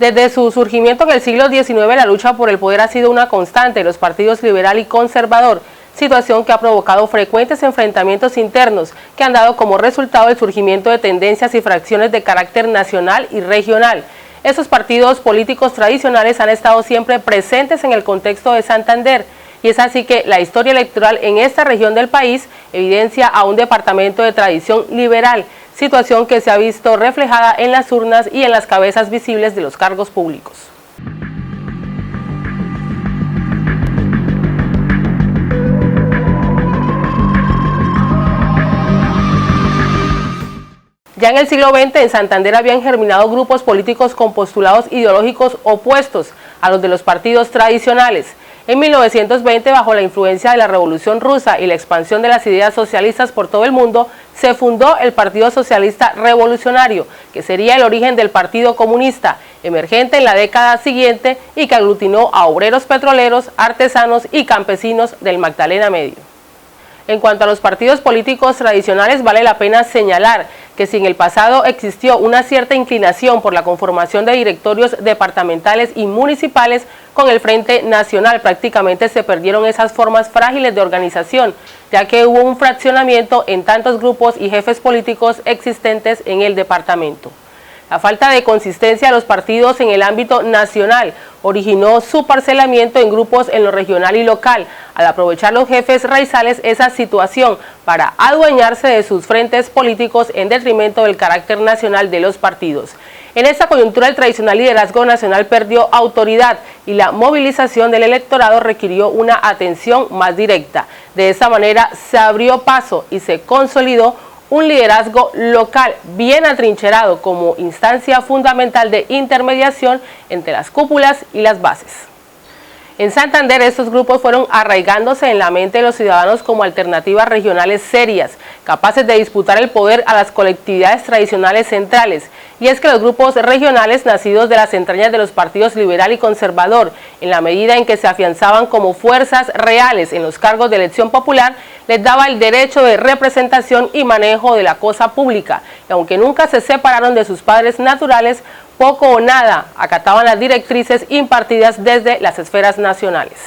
Desde su surgimiento en el siglo XIX, la lucha por el poder ha sido una constante de los partidos liberal y conservador, situación que ha provocado frecuentes enfrentamientos internos que han dado como resultado el surgimiento de tendencias y fracciones de carácter nacional y regional. Estos partidos políticos tradicionales han estado siempre presentes en el contexto de Santander, y es así que la historia electoral en esta región del país evidencia a un departamento de tradición liberal, situación que se ha visto reflejada en las urnas y en las cabezas visibles de los cargos públicos. Ya en el siglo XX en Santander habían germinado grupos políticos con postulados ideológicos opuestos a los de los partidos tradicionales. En 1920, bajo la influencia de la Revolución Rusa y la expansión de las ideas socialistas por todo el mundo, se fundó el Partido Socialista Revolucionario, que sería el origen del Partido Comunista, emergente en la década siguiente y que aglutinó a obreros petroleros, artesanos y campesinos del Magdalena Medio. En cuanto a los partidos políticos tradicionales, vale la pena señalar que si en el pasado existió una cierta inclinación por la conformación de directorios departamentales y municipales, con el Frente Nacional prácticamente se perdieron esas formas frágiles de organización, ya que hubo un fraccionamiento en tantos grupos y jefes políticos existentes en el departamento. La falta de consistencia de los partidos en el ámbito nacional originó su parcelamiento en grupos en lo regional y local, al aprovechar los jefes raizales esa situación para adueñarse de sus frentes políticos en detrimento del carácter nacional de los partidos. En esta coyuntura el tradicional liderazgo nacional perdió autoridad y la movilización del electorado requirió una atención más directa. De esa manera se abrió paso y se consolidó un liderazgo local bien atrincherado como instancia fundamental de intermediación entre las cúpulas y las bases. En Santander estos grupos fueron arraigándose en la mente de los ciudadanos como alternativas regionales serias, capaces de disputar el poder a las colectividades tradicionales centrales. Y es que los grupos regionales nacidos de las entrañas de los partidos liberal y conservador, en la medida en que se afianzaban como fuerzas reales en los cargos de elección popular, les daba el derecho de representación y manejo de la cosa pública, y aunque nunca se separaron de sus padres naturales, poco o nada acataban las directrices impartidas desde las esferas nacionales.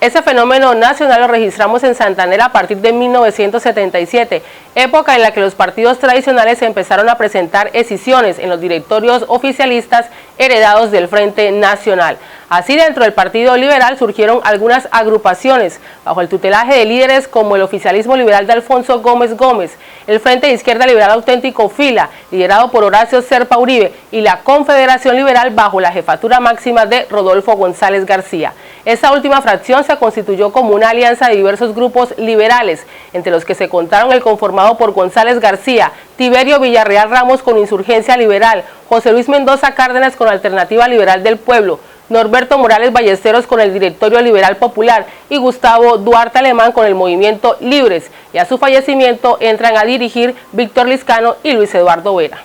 Ese fenómeno nacional lo registramos en Santander a partir de 1977, época en la que los partidos tradicionales empezaron a presentar escisiones en los directorios oficialistas heredados del Frente Nacional. Así, dentro del Partido Liberal surgieron algunas agrupaciones bajo el tutelaje de líderes como el oficialismo liberal de Alfonso Gómez Gómez, el Frente de Izquierda Liberal Auténtico Fila, liderado por Horacio Serpa Uribe, y la Confederación Liberal bajo la jefatura máxima de Rodolfo González García. Esta última fracción se constituyó como una alianza de diversos grupos liberales, entre los que se contaron el conformado por González García, Tiberio Villarreal Ramos con Insurgencia Liberal, José Luis Mendoza Cárdenas con Alternativa Liberal del Pueblo, Norberto Morales Ballesteros con el Directorio Liberal Popular y Gustavo Duarte Alemán con el Movimiento Libres, y a su fallecimiento entran a dirigir Víctor Lizcano y Luis Eduardo Vera.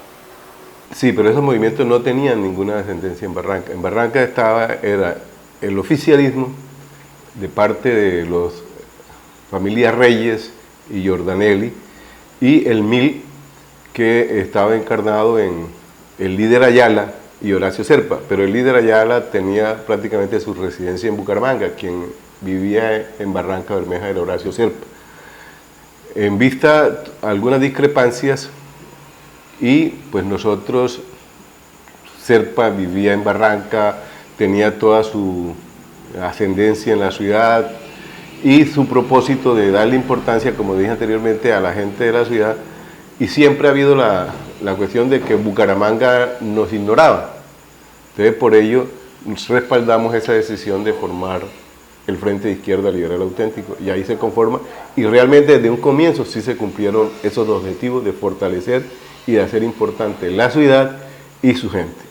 Sí, pero esos movimientos no tenían ninguna descendencia en Barranca. En Barranca era el oficialismo de parte de los familias Reyes y Giordanelli, y el MIL, que estaba encarnado en el líder Ayala y Horacio Serpa, pero el líder Ayala tenía prácticamente su residencia en Bucaramanga, quien vivía en Barranca Bermeja era Horacio Serpa. En vista algunas discrepancias, y pues nosotros, Serpa vivía en Barranca, tenía toda su ascendencia en la ciudad y su propósito de darle importancia, como dije anteriormente, a la gente de la ciudad, y siempre ha habido la cuestión de que Bucaramanga nos ignoraba. Entonces, por ello, respaldamos esa decisión de formar el Frente de Izquierda Liberal Auténtico, y ahí se conforma, y realmente desde un comienzo sí se cumplieron esos objetivos de fortalecer y de hacer importante la ciudad y su gente.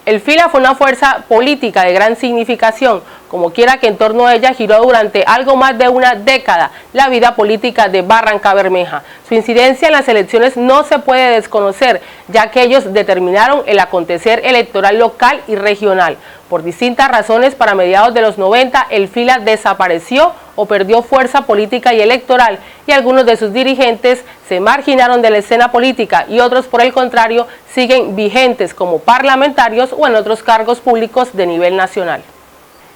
El FILA fue una fuerza política de gran significación, como quiera que en torno a ella giró durante algo más de una década la vida política de Barranca Bermeja. Su incidencia en las elecciones no se puede desconocer, ya que ellos determinaron el acontecer electoral local y regional. Por distintas razones, para mediados de los 90, el FILA desapareció o perdió fuerza política y electoral, y algunos de sus dirigentes se marginaron de la escena política y otros, por el contrario, siguen vigentes como parlamentarios o en otros cargos públicos de nivel nacional.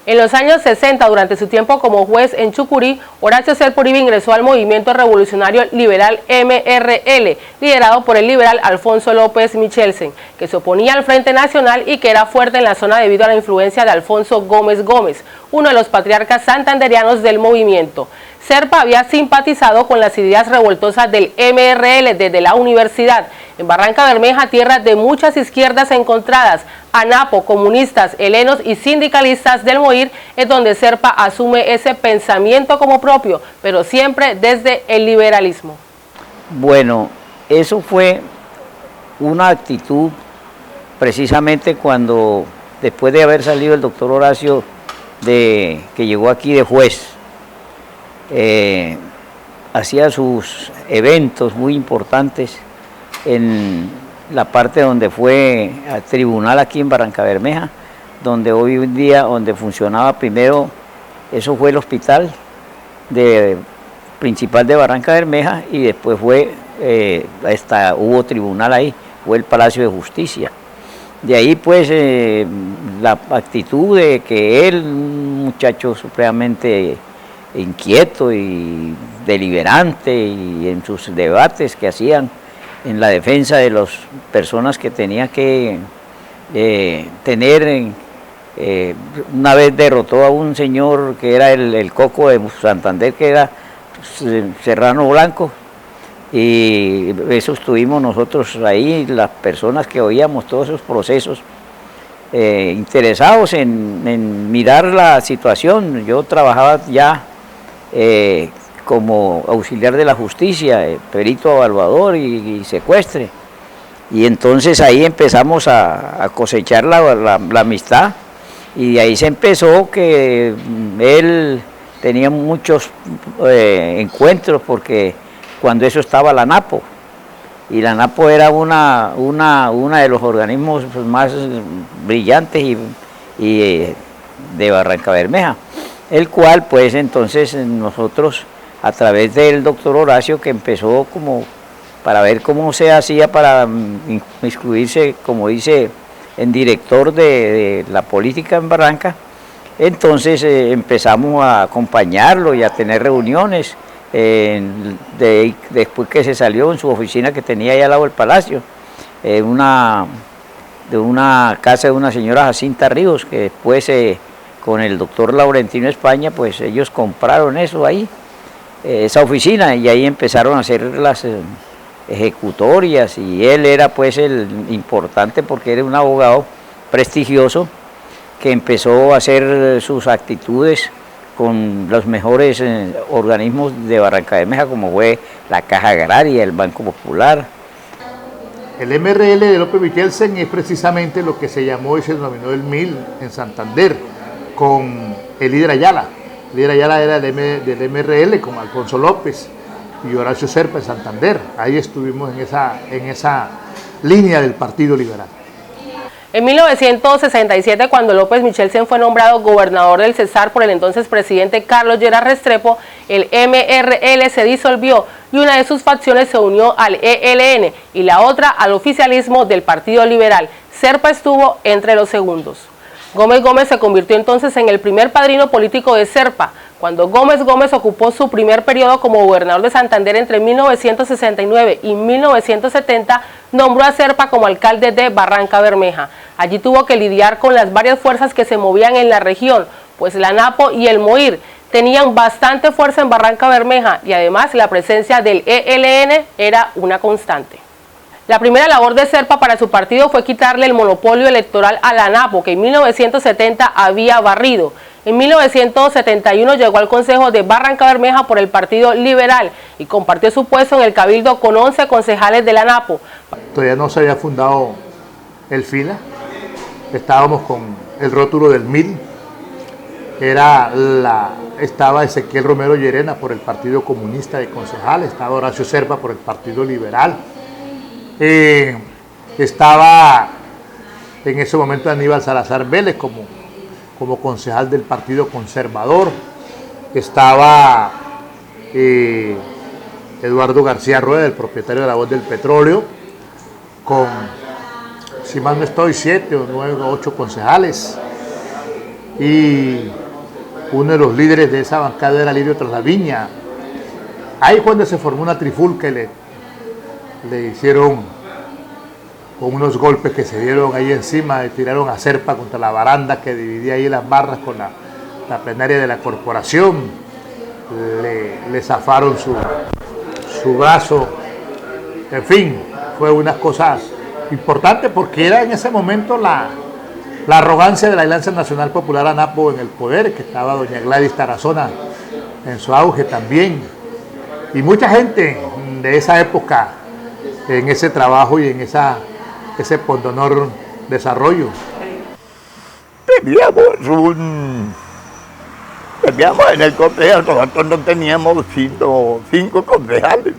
En los años 60, durante su tiempo como juez en Chucurí, Horacio Serpa Uribe ingresó al movimiento revolucionario liberal MRL, liderado por el liberal Alfonso López Michelsen, que se oponía al Frente Nacional y que era fuerte en la zona debido a la influencia de Alfonso Gómez Gómez, uno de los patriarcas santanderianos del movimiento. Serpa había simpatizado con las ideas revoltosas del MRL desde la universidad. En Barranca Bermeja, tierra de muchas izquierdas encontradas, ANAPO, comunistas, helenos y sindicalistas del MOIR, es donde Serpa asume ese pensamiento como propio, pero siempre desde el liberalismo. Bueno, eso fue una actitud precisamente cuando, después de haber salido el doctor Horacio, que llegó aquí de juez, hacía sus eventos muy importantes en la parte donde fue al tribunal aquí en Barranca Bermeja, donde hoy en día, donde funcionaba primero, eso fue el hospital principal de Barranca Bermeja, y después fue, hubo tribunal ahí, fue el Palacio de Justicia. De ahí pues la actitud de que él, un muchacho supremamente inquieto y deliberante, y en sus debates que hacían en la defensa de las personas que tenía que tener, una vez derrotó a un señor que era el Coco de Santander, que era Serrano Blanco, y eso estuvimos nosotros ahí, las personas que oíamos todos esos procesos, interesados en mirar la situación. Yo trabajaba ya como auxiliar de la justicia, perito evaluador y secuestre, y entonces ahí empezamos a cosechar la amistad, y de ahí se empezó que él tenía muchos encuentros, porque cuando eso estaba la ANAPO, y la ANAPO era una de los organismos más brillantes y de Barranca Bermeja, el cual pues entonces nosotros, a través del doctor Horacio, que empezó como para ver cómo se hacía para inscribirse, como dice, en director de la política en Barranca, entonces empezamos a acompañarlo y a tener reuniones, después que se salió en su oficina que tenía ahí al lado del palacio, de una casa de una señora Jacinta Ríos, que después con el doctor Laurentino España, pues ellos compraron eso ahí, esa oficina, y ahí empezaron a hacer las ejecutorias, y él era pues el importante porque era un abogado prestigioso que empezó a hacer sus actitudes con los mejores organismos de Barranca Bermeja, como fue la Caja Agraria, el Banco Popular. El MRL de López Michelsen es precisamente lo que se llamó y se denominó el MIL en Santander, con el líder Ayala. El líder Ayala era del MRL, con Alfonso López y Horacio Serpa en Santander. Ahí estuvimos en esa línea del Partido Liberal. En 1967, cuando López Michelsen fue nombrado gobernador del Cesar por el entonces presidente Carlos Lleras Restrepo, el MRL se disolvió y una de sus facciones se unió al ELN y la otra al oficialismo del Partido Liberal. Serpa estuvo entre los segundos. Gómez Gómez se convirtió entonces en el primer padrino político de Serpa. Cuando Gómez Gómez ocupó su primer periodo como gobernador de Santander entre 1969 y 1970, nombró a Serpa como alcalde de Barranca Bermeja. Allí tuvo que lidiar con las varias fuerzas que se movían en la región, pues la ANAPO y el MOIR tenían bastante fuerza en Barranca Bermeja, y además la presencia del ELN era una constante. La primera labor de Serpa para su partido fue quitarle el monopolio electoral a la ANAPO, que en 1970 había barrido. En 1971 llegó al Consejo de Barranca Bermeja por el Partido Liberal y compartió su puesto en el Cabildo con 11 concejales de la ANAPO. Todavía no se había fundado el FILA, estábamos con el rótulo del MIL, estaba Ezequiel Romero Llerena por el Partido Comunista de Concejales, estaba Horacio Serpa por el Partido Liberal, estaba en ese momento Aníbal Salazar Vélez como concejal del Partido Conservador, estaba Eduardo García Rueda, el propietario de La Voz del Petróleo, con, si mal no estoy, 7 o 9 o 8 concejales, y uno de los líderes de esa bancada era Lirio Traslaviña. Ahí cuando se formó una trifulca y le hicieron con unos golpes que se dieron ahí encima, y tiraron a Serpa contra la baranda que dividía ahí las barras con la plenaria de la corporación, le zafaron su brazo, en fin, fue unas cosas importantes porque era en ese momento la arrogancia de la Alianza Nacional Popular ANAPO en el poder, que estaba doña Gladys Tarazona en su auge también, y mucha gente de esa época en ese trabajo y en ese pundonor desarrollo. Teníamos en el consejo, nosotros no teníamos sino 5 concejales.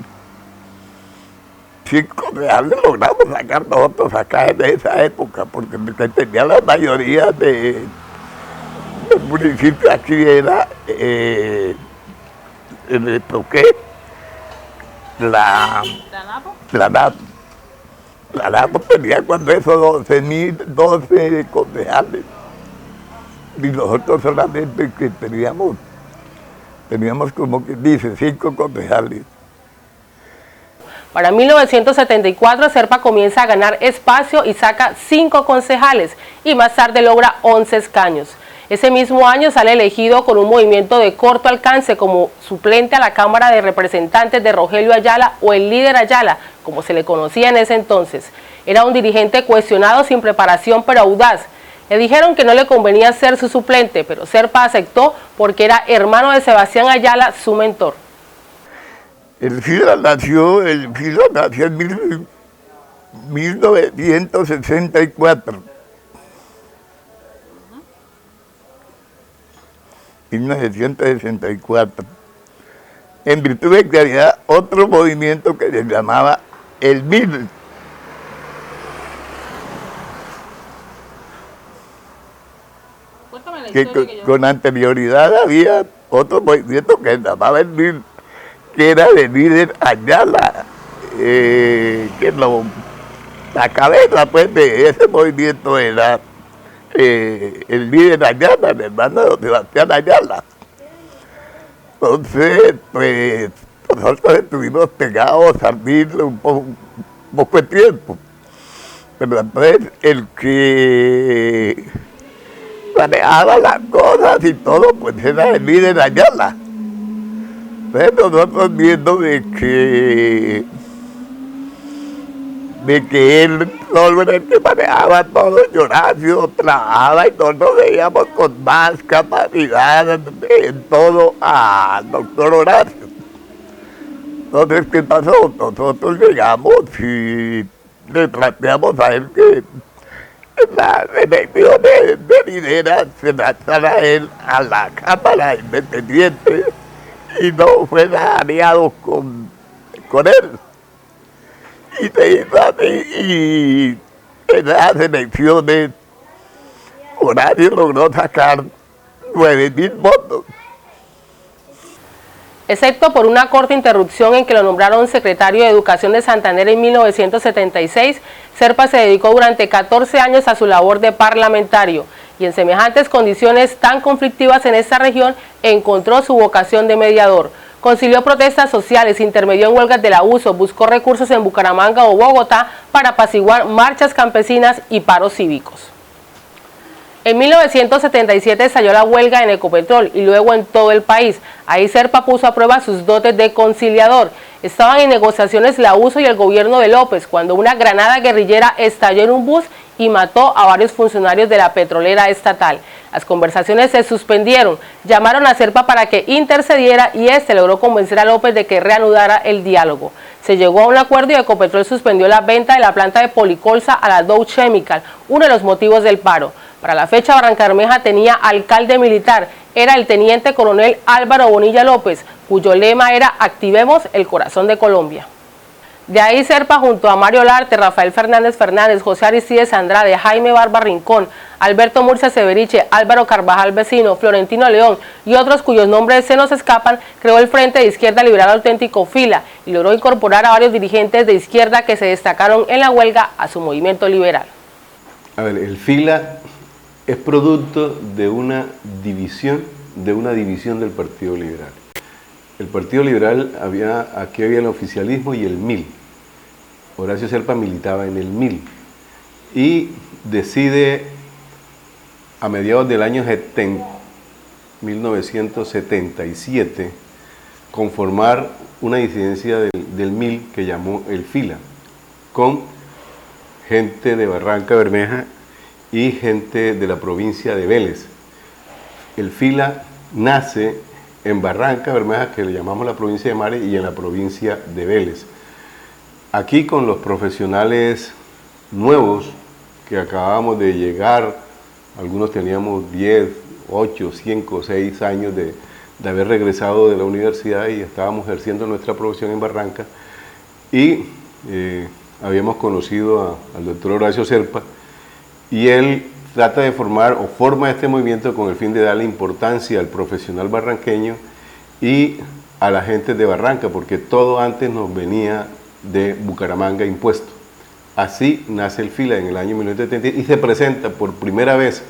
5 concejales logramos sacar nosotros acá en esa época, porque tenía la mayoría del municipio aquí era en el Toqué, la NAPO tenía cuando eso 12 concejales. Y nosotros solamente que teníamos como que dice 5 concejales. Para 1974, Serpa comienza a ganar espacio y saca 5 concejales y más tarde logra 11 escaños. Ese mismo año sale elegido con un movimiento de corto alcance como suplente a la Cámara de Representantes de Rogelio Ayala, o el líder Ayala, como se le conocía en ese entonces. Era un dirigente cuestionado, sin preparación pero audaz. Le dijeron que no le convenía ser su suplente, pero Serpa aceptó porque era hermano de Sebastián Ayala, su mentor. El FILA nació en 1964. 1964. En virtud de que había otro movimiento que se llamaba el MIL. Que con anterioridad había otro movimiento que se llamaba el MIL, que era de líder Ayala, la cabeza pues de ese movimiento era el líder Ayala, el hermano de Sebastián Ayala. Entonces, pues, nosotros estuvimos pegados al MIL un poco de tiempo, pero después el que manejaba las cosas y todo, pues era el líder Ayala. Pero nosotros viendo de que él solo era el que manejaba todo, y Horacio trabajaba y nosotros veíamos con más capacidad en todo al doctor Horacio. Entonces, ¿qué pasó? Nosotros llegamos y le planteamos a él que las elecciones venideras se lanzara a él a la Cámara Independiente y no fuera aliado con él. Y se hizo así, y en las elecciones Horacio logró sacar 9.000 votos. Excepto por una corta interrupción en que lo nombraron secretario de Educación de Santander en 1976, Serpa se dedicó durante 14 años a su labor de parlamentario y en semejantes condiciones tan conflictivas en esta región encontró su vocación de mediador. Concilió protestas sociales, intermedió en huelgas del abuso, buscó recursos en Bucaramanga o Bogotá para apaciguar marchas campesinas y paros cívicos. En 1977 estalló la huelga en Ecopetrol y luego en todo el país. Ahí Serpa puso a prueba sus dotes de conciliador. Estaban en negociaciones la USO y el gobierno de López cuando una granada guerrillera estalló en un bus y mató a varios funcionarios de la petrolera estatal. Las conversaciones se suspendieron, llamaron a Serpa para que intercediera y este logró convencer a López de que reanudara el diálogo. Se llegó a un acuerdo y Ecopetrol suspendió la venta de la planta de Policolsa a la Dow Chemical, uno de los motivos del paro. Para la fecha, Barrancabermeja tenía alcalde militar, era el teniente coronel Álvaro Bonilla López, cuyo lema era "Activemos el corazón de Colombia". De ahí Serpa junto a Mario Olarte, Rafael Fernández Fernández, José Aristides Andrade, Jaime Barba Rincón, Alberto Murcia Severiche, Álvaro Carvajal Vecino, Florentino León y otros cuyos nombres se nos escapan, creó el Frente de Izquierda Liberal Auténtico FILA y logró incorporar a varios dirigentes de izquierda que se destacaron en la huelga a su movimiento liberal. A ver, el FILA es producto de una división del Partido Liberal. El Partido Liberal, aquí había el oficialismo y el MIL. Horacio Serpa militaba en el MIL y decide a mediados del año 1977 conformar una disidencia del MIL que llamó el FILA, con gente de Barranca Bermeja y gente de la provincia de Vélez. El FILA nace en Barranca Bermeja, que le llamamos la provincia de Mare, y en la provincia de Vélez. Aquí con los profesionales nuevos que acabábamos de llegar, algunos teníamos 10, 8, 5, 6 años de haber regresado de la universidad y estábamos ejerciendo nuestra profesión en Barranca, y habíamos conocido al doctor Horacio Serpa, y él trata de formar o forma este movimiento con el fin de darle importancia al profesional barranqueño y a la gente de Barranca, porque todo antes nos venía de Bucaramanga impuesto. Así nace el FILA en el año 1970 y se presenta por primera vez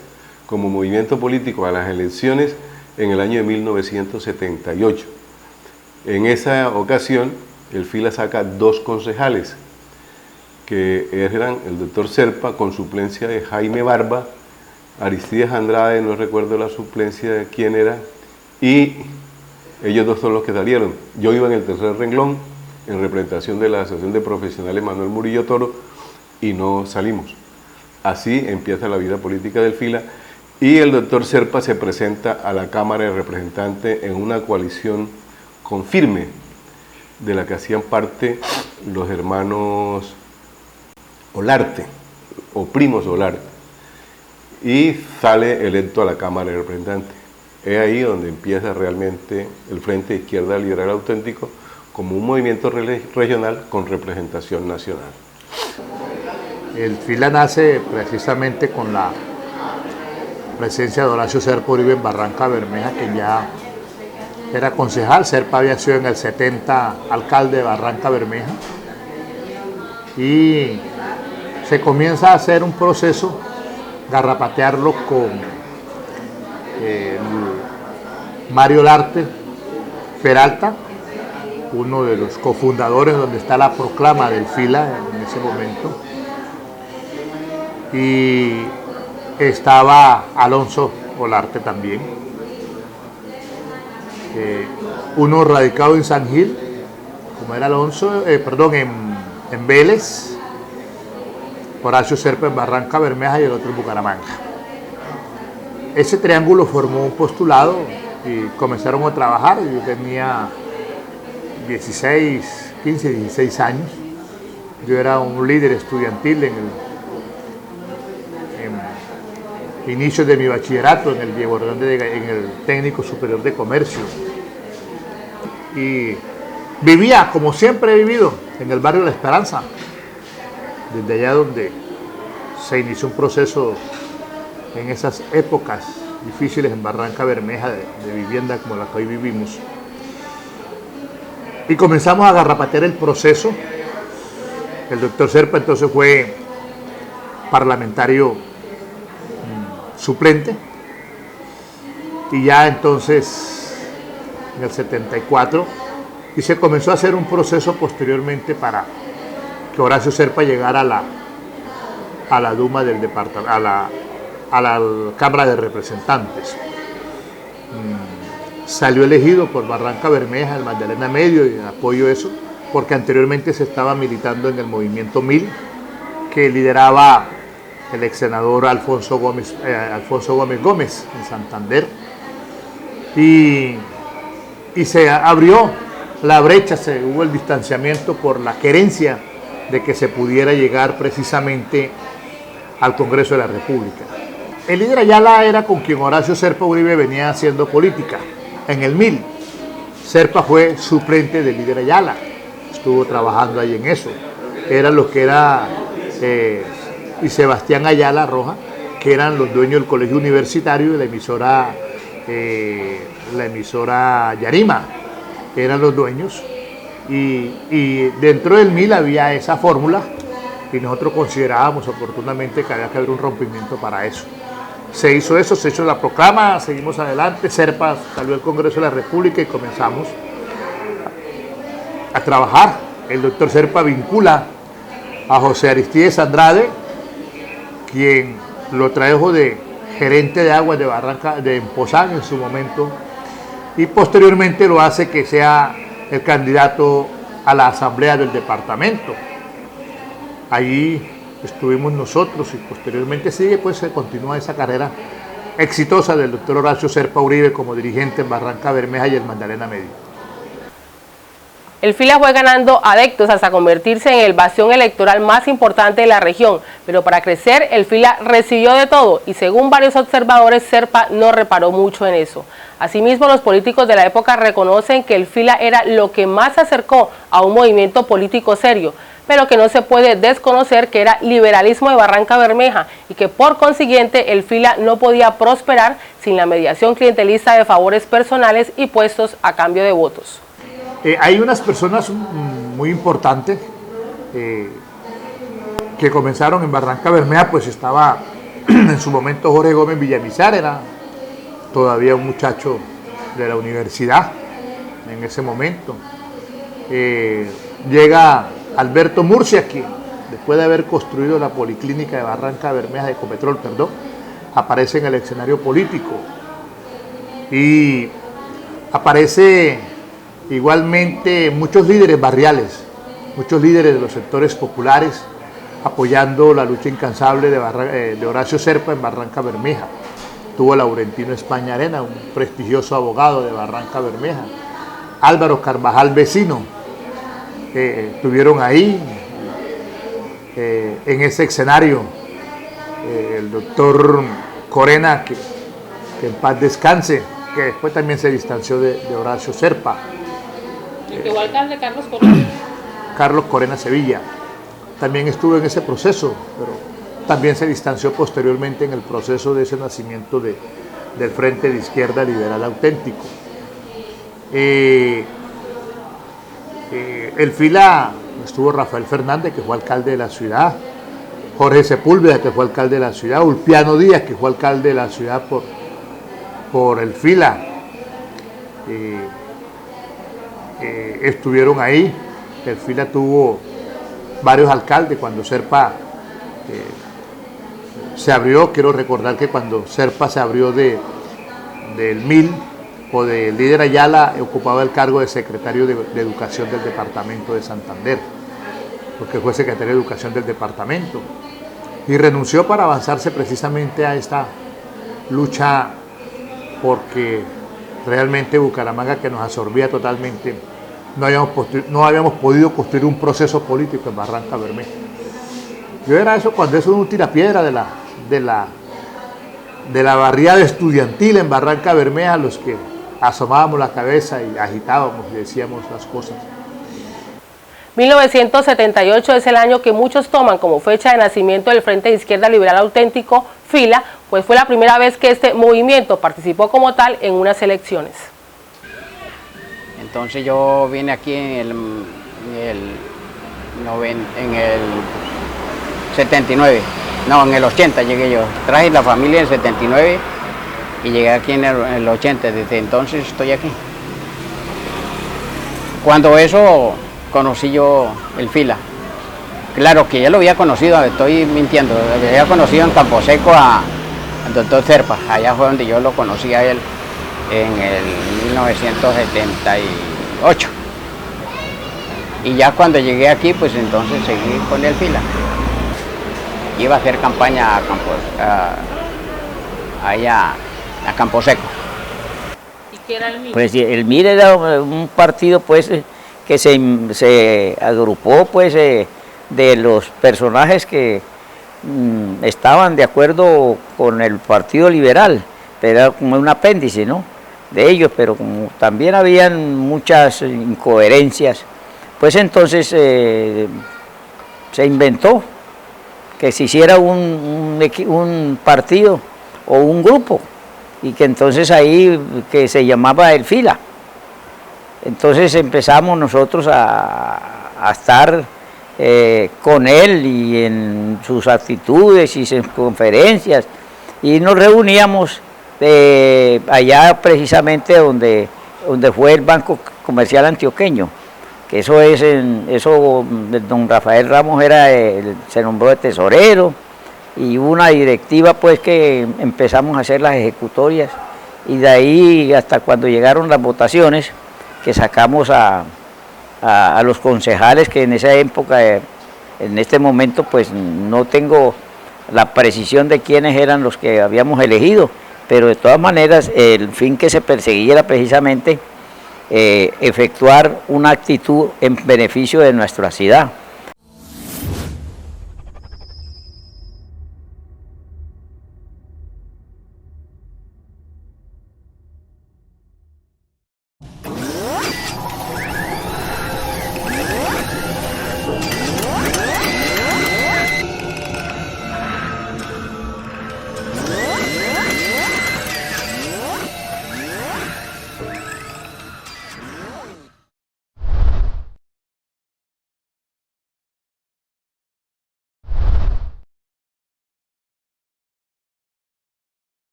como movimiento político a las elecciones en el año de 1978. En esa ocasión el FILA saca 2 concejales, que eran el doctor Serpa con suplencia de Jaime Barba, Aristides Andrade, no recuerdo la suplencia de quién era, y ellos 2 son los que salieron. Yo iba en el tercer renglón en representación de la Asociación de Profesionales Manuel Murillo Toro y no salimos. Así empieza la vida política del FILA y el doctor Serpa se presenta a la Cámara de Representantes en una coalición con Firme, de la que hacían parte los hermanos Olarte o primos Olarte, y sale electo a la Cámara de Representantes. Es ahí donde empieza realmente el Frente de Izquierda Liberal Auténtico como un movimiento regional con representación nacional. El FILA nace precisamente con la presencia de Horacio Serpa Uribe en Barranca Bermeja, que ya era concejal. Serpa había sido en el 70 alcalde de Barranca Bermeja, y se comienza a hacer un proceso, garrapatearlo con Mario Olarte Peralta, uno de los cofundadores donde está la proclama del FILA en ese momento, y estaba Alonso Olarte también, uno radicado en San Gil, como era Alonso, en Vélez, Horacio Serpa en Barranca Bermeja y el otro en Bucaramanga. Ese triángulo formó un postulado y comenzaron a trabajar. Yo tenía 15, 16 años. Yo era un líder estudiantil en inicios de mi bachillerato en el Diego Ordóñez, en el Técnico Superior de Comercio. Y vivía, como siempre he vivido, en el barrio La Esperanza, desde allá donde se inició un proceso en esas épocas difíciles en Barranca Bermeja de vivienda como la que hoy vivimos. Y comenzamos a garrapatear el proceso. El doctor Serpa entonces fue parlamentario suplente, y ya entonces en el 74, y se comenzó a hacer un proceso posteriormente para que Horacio Serpa llegara a la Duma del departamento, a la Cámara de Representantes. Salió elegido por Barranca Bermeja, el Magdalena Medio, y apoyo eso, porque anteriormente se estaba militando en el movimiento MIL, que lideraba el ex senador Alfonso Gómez Gómez en Santander, y se abrió la brecha, hubo el distanciamiento por la querencia de que se pudiera llegar precisamente al Congreso de la República. El líder Ayala era con quien Horacio Serpa Uribe venía haciendo política en el MIL. Serpa fue suplente del líder Ayala. estuvo trabajando ahí en eso. Era lo que era, y Sebastián Ayala Roja, que eran los dueños del colegio universitario y la emisora Yarima, eran los dueños. Y dentro del MIL había esa fórmula y nosotros considerábamos oportunamente que había que haber un rompimiento para eso. Se hizo eso, se hizo la proclama, seguimos adelante, Serpa salió al Congreso de la República y comenzamos a trabajar. El doctor Serpa vincula a José Aristides Andrade, quien lo trajo de gerente de aguas de Barranca, de Empozán en su momento, y posteriormente lo hace que sea el candidato a la asamblea del departamento. Allí estuvimos nosotros y posteriormente sigue, pues se continúa esa carrera exitosa del doctor Horacio Serpa Uribe como dirigente en Barranca Bermeja y el Magdalena Medio. El FILA fue ganando adeptos hasta convertirse en el bastión electoral más importante de la región, pero para crecer el FILA recibió de todo y según varios observadores, Serpa no reparó mucho en eso. Asimismo, los políticos de la época reconocen que el FILA era lo que más se acercó a un movimiento político serio, pero que no se puede desconocer que era liberalismo de Barranca Bermeja y que por consiguiente el FILA no podía prosperar sin la mediación clientelista de favores personales y puestos a cambio de votos. Hay unas personas muy importantes que comenzaron en Barranca Bermeja, pues estaba en su momento Jorge Gómez Villamizar, era todavía un muchacho de la universidad en ese momento. Llega Alberto Murcia, que después de haber construido la policlínica de Barranca Bermeja, de Ecopetrol, perdón, aparece en el escenario político y aparece igualmente muchos líderes barriales, muchos líderes de los sectores populares apoyando la lucha incansable de Horacio Serpa en Barranca Bermeja. Tuvo a Laurentino España Arena, un prestigioso abogado de Barranca Bermeja. Álvaro Carvajal Vecino, estuvieron ahí en ese escenario. El doctor Corena, que en paz descanse, que después también se distanció de Horacio Serpa. ¿Y qué alcalde Carlos Corena? Carlos Corena Sevilla. También estuvo en ese proceso, pero también se distanció posteriormente en el proceso de ese nacimiento del Frente de Izquierda Liberal Auténtico. El FILA estuvo Rafael Fernández, que fue alcalde de la ciudad, Jorge Sepúlveda, que fue alcalde de la ciudad, Ulpiano Díaz, que fue alcalde de la ciudad por el FILA. Estuvieron ahí. El FILA tuvo varios alcaldes cuando Serpa se abrió. Quiero recordar que cuando Serpa se abrió del MIL o del líder Ayala, ocupaba el cargo de secretario de Educación del departamento de Santander, porque fue secretario de Educación del departamento y renunció para avanzarse precisamente a esta lucha, porque realmente Bucaramanga, que nos absorbía totalmente, no habíamos podido construir un proceso político en Barranca Bermeja. Yo era eso cuando eso era un tirapiedra de la barriada estudiantil en Barranca Bermeja, los que asomábamos la cabeza y agitábamos y decíamos las cosas. 1978 es el año que muchos toman como fecha de nacimiento del Frente de Izquierda Liberal Auténtico, FILA, pues fue la primera vez que este movimiento participó como tal en unas elecciones. Entonces yo vine aquí en el 79, no, en el 80 llegué yo. Traje la familia en el 79 y llegué aquí en el 80, desde entonces estoy aquí. Cuando eso conocí yo el FILA. Claro que ya lo había conocido, estoy mintiendo, lo había conocido en Camposeco al doctor Serpa, allá fue donde yo lo conocí a él en el 1978. Y ya cuando llegué aquí, pues entonces seguí con el FILA. Iba a hacer campaña allá a Camposeco. ¿Y qué era el MIL? Pues el MIL era un partido pues que se agrupó pues de los personajes que estaban de acuerdo con el Partido Liberal, pero era como un apéndice, ¿no?, de ellos, pero como también habían muchas incoherencias, pues entonces se inventó que se hiciera un partido o un grupo, y que entonces ahí que se llamaba el FILA. Entonces empezamos nosotros a estar con él y en sus actitudes y sus conferencias, y nos reuníamos allá precisamente donde fue el Banco Comercial Antioqueño, que eso es don Rafael Ramos se nombró de tesorero, y hubo una directiva pues que empezamos a hacer las ejecutorias, y de ahí hasta cuando llegaron las votaciones, que sacamos a los concejales, que en esa época, en este momento pues no tengo la precisión de quiénes eran los que habíamos elegido, pero de todas maneras el fin que se perseguía era precisamente efectuar una actitud en beneficio de nuestra ciudad.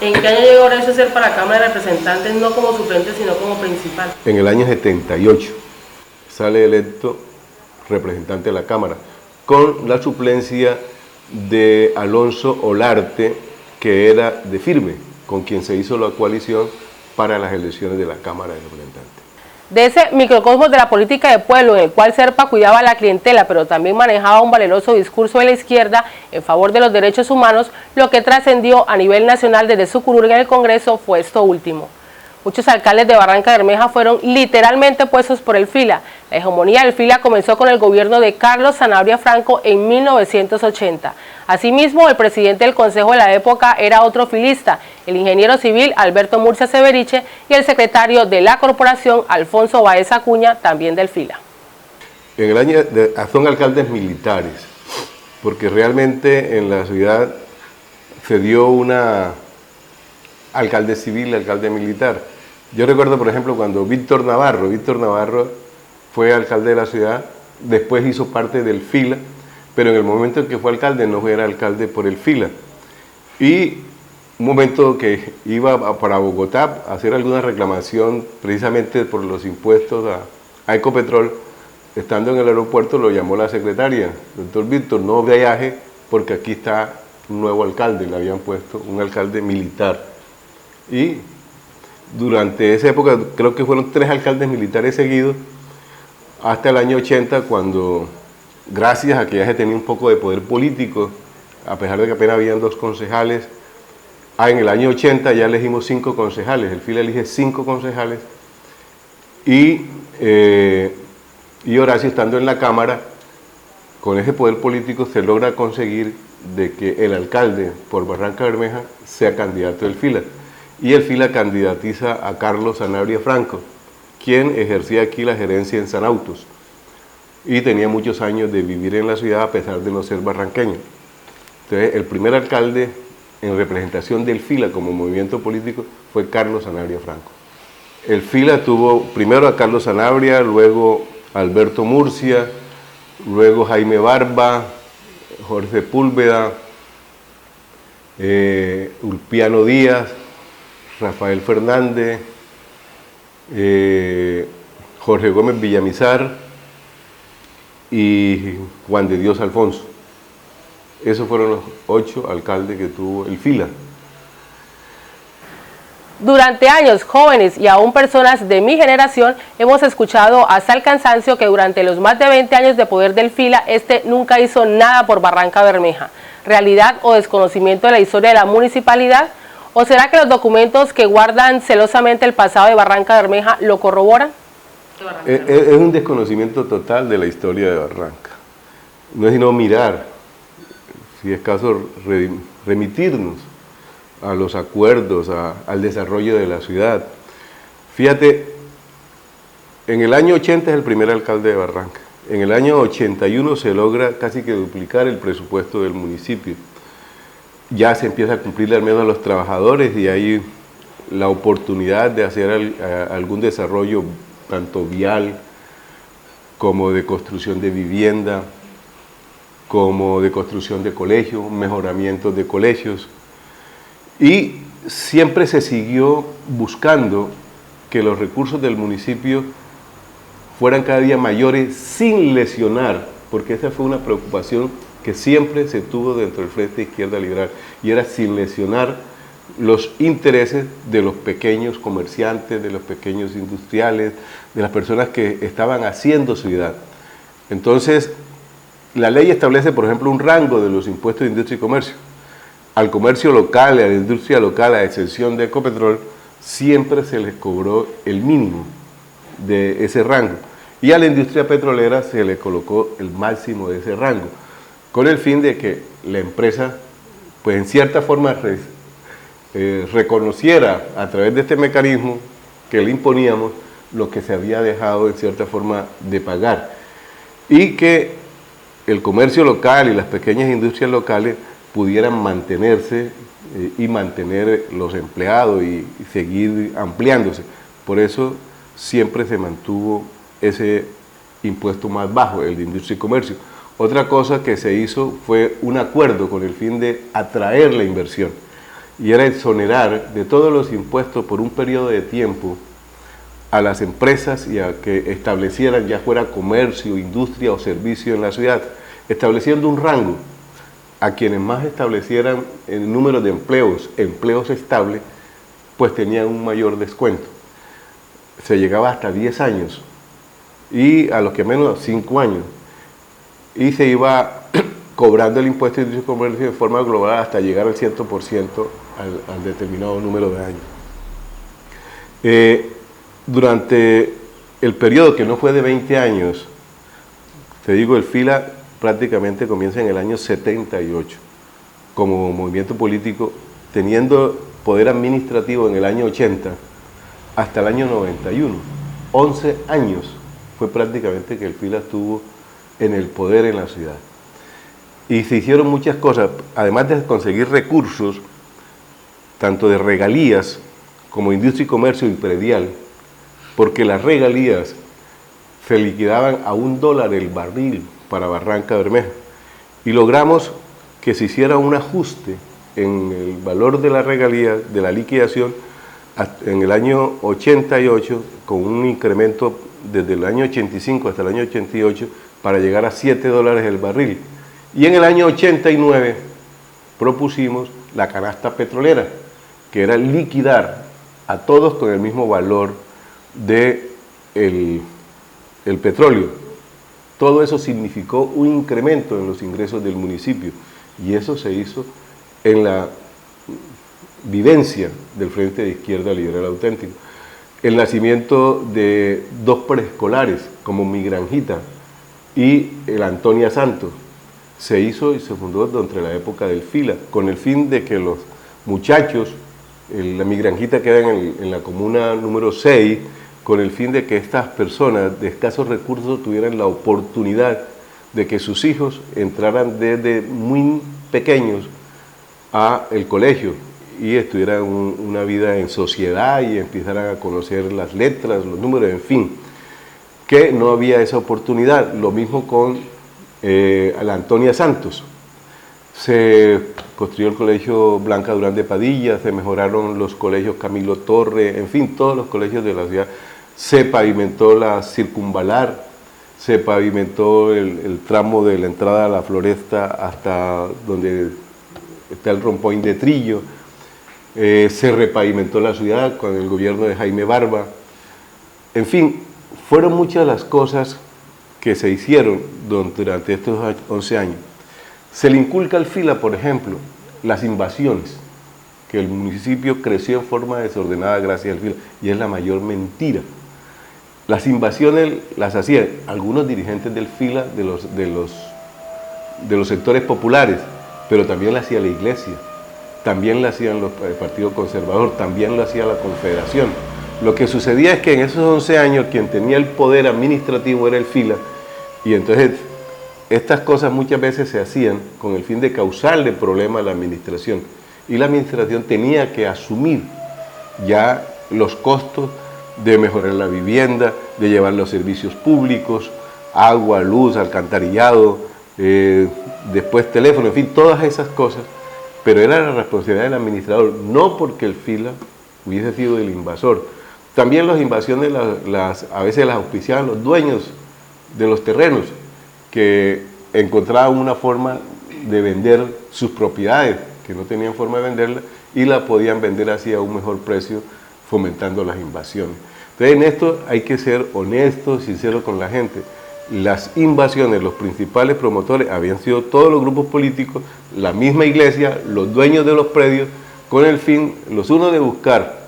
¿En qué año llegó Horacio a ser para la Cámara de Representantes, no como suplente, sino como principal? En el año 78 sale electo representante de la Cámara, con la suplencia de Alonso Olarte, que era de Firme, con quien se hizo la coalición para las elecciones de la Cámara de Representantes. De ese microcosmos de la política de pueblo, en el cual Serpa cuidaba a la clientela, pero también manejaba un valeroso discurso de la izquierda en favor de los derechos humanos, lo que trascendió a nivel nacional desde su curul en el Congreso fue esto último. Muchos alcaldes de Barrancabermeja fueron literalmente puestos por el FILA. La hegemonía del FILA comenzó con el gobierno de Carlos Sanabria Franco en 1980. Asimismo, el presidente del Consejo de la época era otro filista, el ingeniero civil Alberto Murcia Severiche, y el secretario de la corporación, Alfonso Báez Acuña, también del FILA. En el año son alcaldes militares, porque realmente en la ciudad se dio una alcalde civil, alcalde militar. Yo recuerdo, por ejemplo, cuando Víctor Navarro fue alcalde de la ciudad, después hizo parte del FILA, pero en el momento en que fue alcalde no era alcalde por el FILA. Y un momento que iba para Bogotá a hacer alguna reclamación precisamente por los impuestos a Ecopetrol, estando en el aeropuerto lo llamó la secretaria: doctor Víctor, no viaje porque aquí está un nuevo alcalde, le habían puesto un alcalde militar. Y durante esa época creo que fueron 3 alcaldes militares seguidos, hasta el año 80, cuando, gracias a que ya se tenía un poco de poder político, a pesar de que apenas habían 2 concejales, en el año 80 ya elegimos 5 concejales, el FILA elige 5 concejales, y Horacio, estando en la Cámara, con ese poder político se logra conseguir de que el alcalde por Barrancabermeja sea candidato del FILA. Y el FILA candidatiza a Carlos Sanabria Franco, quien ejercía aquí la gerencia en Sanautos y tenía muchos años de vivir en la ciudad a pesar de no ser barranqueño. Entonces, el primer alcalde en representación del FILA como movimiento político fue Carlos Sanabria Franco. El FILA tuvo primero a Carlos Sanabria, luego a Alberto Murcia, luego Jaime Barba, Jorge Sepúlveda, Ulpiano Díaz, Rafael Fernández, Jorge Gómez Villamizar y Juan de Dios Alfonso. Esos fueron los 8 alcaldes que tuvo el FILA. Durante años, jóvenes y aún personas de mi generación hemos escuchado hasta el cansancio que durante los más de 20 años de poder del FILA, nunca hizo nada por Barrancabermeja. ¿Realidad o desconocimiento de la historia de la municipalidad? ¿O será que los documentos que guardan celosamente el pasado de Barrancabermeja lo corroboran? Es un desconocimiento total de la historia de Barranca. No es sino mirar, si es caso remitirnos a los acuerdos, al desarrollo de la ciudad. Fíjate, en el año 80 es el primer alcalde de Barranca. En el año 81 se logra casi que duplicar el presupuesto del municipio. Ya se empieza a cumplir al menos a los trabajadores y hay la oportunidad de hacer algún desarrollo tanto vial como de construcción de vivienda, como de construcción de colegios, mejoramientos de colegios. Y siempre se siguió buscando que los recursos del municipio fueran cada día mayores sin lesionar, porque esa fue una preocupación que siempre se tuvo dentro del Frente Izquierda Liberal, y era sin lesionar los intereses de los pequeños comerciantes, de los pequeños industriales, de las personas que estaban haciendo ciudad. Entonces, la ley establece, por ejemplo, un rango de los impuestos de industria y comercio. Al comercio local y a la industria local, a excepción de Ecopetrol, siempre se les cobró el mínimo de ese rango, y a la industria petrolera se le colocó el máximo de ese rango, con el fin de que la empresa, pues en cierta forma, reconociera a través de este mecanismo que le imponíamos lo que se había dejado en cierta forma de pagar, y que el comercio local y las pequeñas industrias locales pudieran mantenerse y mantener los empleados y seguir ampliándose. Por eso siempre se mantuvo ese impuesto más bajo, el de industria y comercio. Otra cosa que se hizo fue un acuerdo con el fin de atraer la inversión, y era exonerar de todos los impuestos por un periodo de tiempo a las empresas y a que establecieran, ya fuera comercio, industria o servicio en la ciudad, estableciendo un rango a quienes más establecieran el número de empleos estables, pues tenían un mayor descuento. Se llegaba hasta 10 años, y a los que menos 5 años, y se iba cobrando el impuesto de industria y comercio de forma global hasta llegar al 100% al determinado número de años. Durante el periodo que no fue de 20 años, te digo, el FILA prácticamente comienza en el año 78 como movimiento político, teniendo poder administrativo en el año 80 hasta el año 91. 11 años fue prácticamente que el FILA estuvo en el poder en la ciudad. Y se hicieron muchas cosas, además de conseguir recursos, tanto de regalías como industria y comercio y predial, porque las regalías se liquidaban a $1 el barril para Barranca Bermeja, y logramos que se hiciera un ajuste en el valor de la regalía, de la liquidación, en el año 88, con un incremento desde el año 85 hasta el año 88, para llegar a $7 el barril. Y en el año 89 propusimos la canasta petrolera, que era liquidar a todos con el mismo valor de el petróleo. Todo eso significó un incremento en los ingresos del municipio, y eso se hizo en la vivencia del Frente de Izquierda Liberal Auténtico. El nacimiento de 2 preescolares como Mi Granjita y el Antonia Santos se hizo y se fundó durante la época del FILA, con el fin de que los muchachos, la Mi Granjita queda en la comuna número 6, con el fin de que estas personas de escasos recursos tuvieran la oportunidad de que sus hijos entraran desde muy pequeños al colegio y estuvieran una vida en sociedad y empezaran a conocer las letras, los números, en fin, que no había esa oportunidad. Lo mismo con la Antonia Santos. Se construyó el colegio Blanca Durán de Padilla, se mejoraron los colegios Camilo Torre, en fin, todos los colegios de la ciudad. Se pavimentó la circunvalar, se pavimentó el tramo de la entrada a la Floresta hasta donde está el Rompoint de Trillo, se repavimentó la ciudad con el gobierno de Jaime Barba. En fin, fueron muchas las cosas que se hicieron durante estos 11 años. Se le inculca al FILA, por ejemplo, las invasiones, que el municipio creció en forma desordenada gracias al FILA, y es la mayor mentira. las invasiones las hacían algunos dirigentes del FILA, de los sectores populares, pero también la hacía la Iglesia, también la hacían el Partido Conservador, también lo hacía la Confederación. Lo que sucedía es que en esos 11 años quien tenía el poder administrativo era el FILA, y entonces estas cosas muchas veces se hacían con el fin de causarle problema a la administración, y la administración tenía que asumir ya los costos de mejorar la vivienda, de llevar los servicios públicos, agua, luz, alcantarillado, después teléfono, en fin, todas esas cosas, pero era la responsabilidad del administrador, no porque el FILA hubiese sido el invasor. También las invasiones a veces las auspiciaban los dueños de los terrenos, que encontraban una forma de vender sus propiedades, que no tenían forma de venderlas, y la podían vender así a un mejor precio, fomentando las invasiones. Entonces en esto hay que ser honestos, sinceros con la gente. Las invasiones, los principales promotores habían sido todos los grupos políticos, la misma iglesia, los dueños de los predios, con el fin, los unos de buscar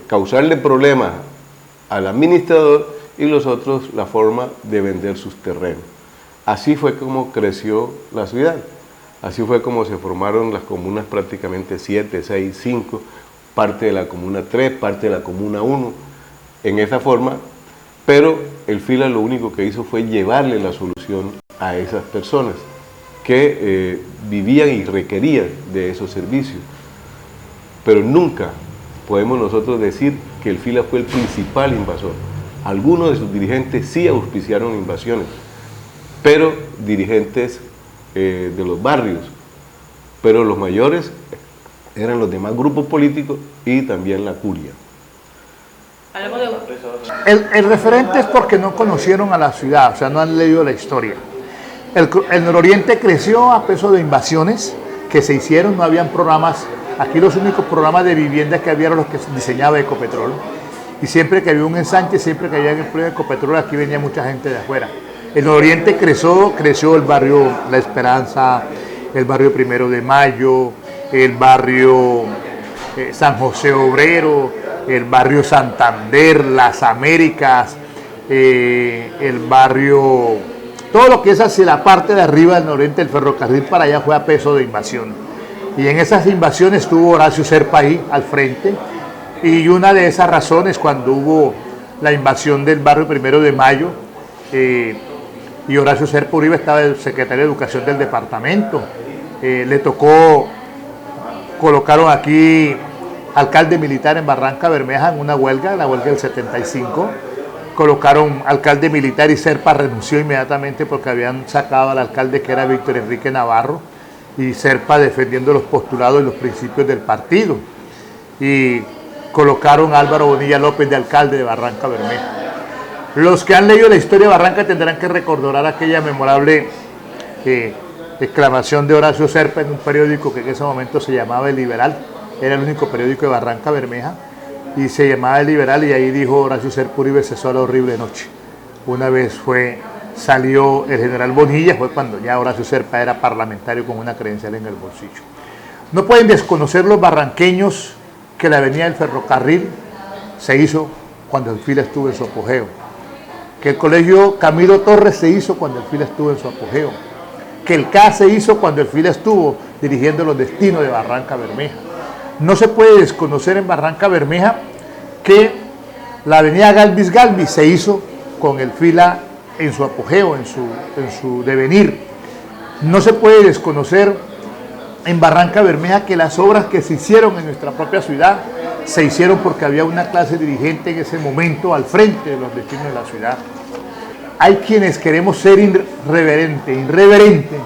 causarle problemas al administrador y los otros la forma de vender sus terrenos. Así fue como creció la ciudad, así fue como se formaron las comunas prácticamente 7, 6, 5, parte de la comuna 3, parte de la comuna 1, en esa forma, pero el FILA lo único que hizo fue llevarle la solución a esas personas que vivían y requerían de esos servicios. Pero nunca podemos nosotros decir que el FILA fue el principal invasor. Algunos de sus dirigentes sí auspiciaron invasiones, pero dirigentes de los barrios, pero los mayores eran los demás grupos políticos y también la curia. El referente es porque no conocieron a la ciudad, o sea, no han leído la historia. El nororiente creció a peso de invasiones que se hicieron, no habían programas. Aquí los únicos programas de vivienda que había eran los que diseñaba Ecopetrol. Y siempre que había un ensanche, siempre que había empleo de Ecopetrol, aquí venía mucha gente de afuera. El nororiente creció el barrio La Esperanza, el barrio 1 de Mayo, el barrio San José Obrero, el barrio Santander, Las Américas, el barrio, todo lo que es hacia la parte de arriba del nororiente, el ferrocarril para allá fue a peso de invasión. Y en esas invasiones estuvo Horacio Serpa ahí al frente, y una de esas razones cuando hubo la invasión del barrio 1 de Mayo, y Horacio Serpa Uribe estaba el secretario de Educación del departamento, le tocó, colocaron aquí alcalde militar en Barranca Bermeja en una huelga, la huelga del 75, colocaron alcalde militar y Serpa renunció inmediatamente porque habían sacado al alcalde que era Víctor Enrique Navarro, y Serpa defendiendo los postulados y los principios del partido, y colocaron a Álvaro Bonilla López de alcalde de Barranca Bermeja. Los que han leído la historia de Barranca tendrán que recordar aquella memorable exclamación de Horacio Serpa en un periódico que en ese momento se llamaba El Liberal, era el único periódico de Barranca Bermeja, y se llamaba El Liberal, y ahí dijo Horacio Serpa Uribe: cesó la horrible noche. Una vez salió el general Bonilla, fue cuando ya Horacio Serpa era parlamentario con una credencial en el bolsillo. No pueden desconocer los barranqueños que la avenida del ferrocarril se hizo cuando el FILA estuvo en su apogeo, que el colegio Camilo Torres se hizo cuando el FILA estuvo en su apogeo, que el CA se hizo cuando el FILA estuvo dirigiendo los destinos de Barranca Bermeja. No se puede desconocer en Barranca Bermeja que la avenida Galvis Galvis se hizo con el FILA en su apogeo, en su devenir. No se puede desconocer en Barranca Bermeja que las obras que se hicieron en nuestra propia ciudad se hicieron porque había una clase dirigente en ese momento al frente de los destinos de la ciudad. Hay quienes queremos ser irreverente,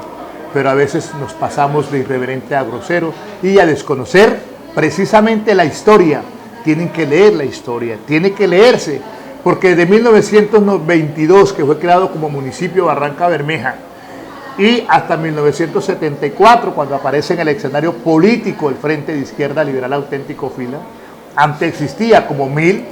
pero a veces nos pasamos de irreverente a grosero y a desconocer precisamente la historia. Tienen que leer la historia, tiene que leerse, porque desde 1922, que fue creado como municipio Barranca Bermeja, y hasta 1974, cuando aparece en el escenario político el Frente de Izquierda Liberal Auténtico FILA, antes existía como 1000,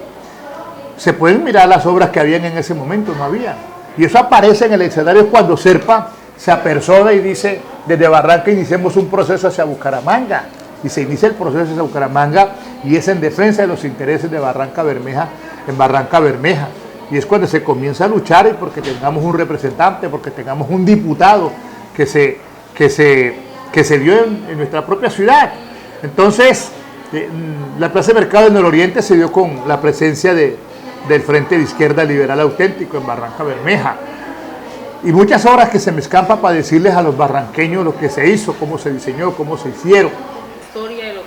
se pueden mirar las obras que habían en ese momento, no había. Y eso aparece en el escenario cuando Serpa se apersona y dice: desde Barranca iniciemos un proceso hacia Bucaramanga. Y se inicia el proceso hacia Bucaramanga, y es en defensa de los intereses de Barranca Bermeja, en Barranca Bermeja. Y es cuando se comienza a luchar y porque tengamos un representante, porque tengamos un diputado que se dio en nuestra propia ciudad. Entonces, la Plaza de Mercado del Nororiente se dio con la presencia del Frente de Izquierda Liberal Auténtico en Barranca Bermeja. Y muchas horas que se me escapa para decirles a los barranqueños lo que se hizo, cómo se diseñó, cómo se hicieron.